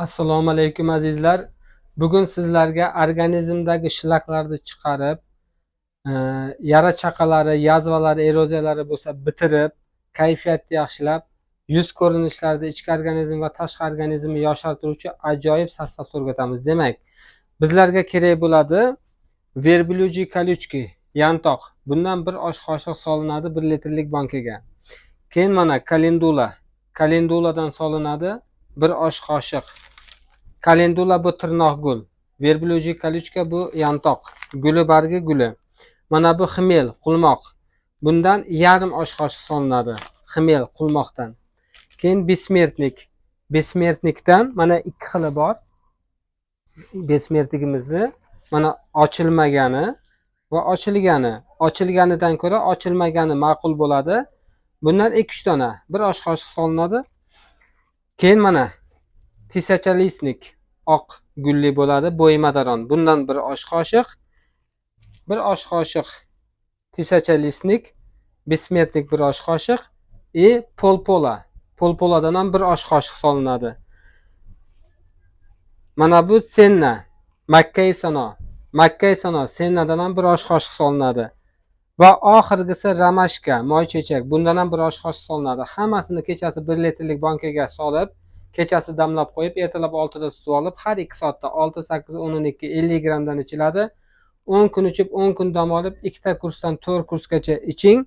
Assalomu alaykum azizlar. Bugun sizlarga organizmdagi shlaklarni chiqarib, yara chaqalari, yazvalari, eroziyalari bo'lsa bitirib, kayfiyatni yaxshilab, yuz ko'rinishlarida ichki organizm va tashqi organizmni yoshartiruvchi ajoyib sostavni o'rgatamiz. Demak, bizlarga kerak bo'ladi verblюжий колючки, yantoq. Bundan bir osh qoshiq solinadi 1 litrlik bankaga. Keyin mana kalendula. Kalenduladan solinadi 1 osh qoshiq. Kalendula bu tirnoq gul. Verblюжий колючка bu yantoq. Guli bargi guli. Mana bu ximel, qulmoq. Bundan yarim osh qoshiq solinadi. Ximel, qulmoqdan. Keyin besmertnik. Besmertnikdan mana 2 xili bor. Besmertligimizni mana ochilmagani va ochilgani. Ochilganidan ko'ra ochilmagani ma'qul bo'ladi. Bundan 2-3 dona, 1 osh qoshiq solinadi. Keyin mana tisachalistnik, oq gulli bo'ladi, bo'ymadaron. Bundan 1 osh qoshiq, 1 osh qoshiq tisachalistnik, besmertnik 1 osh qoshiq polpola. Polpoladan ham 1 osh qoshiq solinadi. Mana bu senna, makkay sano. Makkay sano sennadan ham 1 osh qoshiq solinadi. Va oxirgisi ramashka, moychechak. Bundan ham 1 osh qoshiq solinadi. Hammasini kechasi 1 litrlik bankaga solib, kechasi damlab qo'yib, ertalab 6 da suzib olib, har 2 soatda 6, 8, 10, 12, 50 grammdan ichiladi. 10 kun ichib, 10 kun dam olib, 2 ta kursdan 4 kursgacha iching.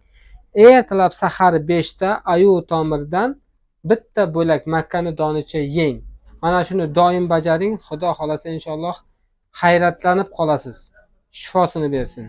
Ertalab sahar 5 da ayu tomirdan bitta bo'lak makkani donicha yeng. Mana shuni doim bajaring. Xudo xolasa inshaalloh hayratlanib qolasiz. Shifosini bersin.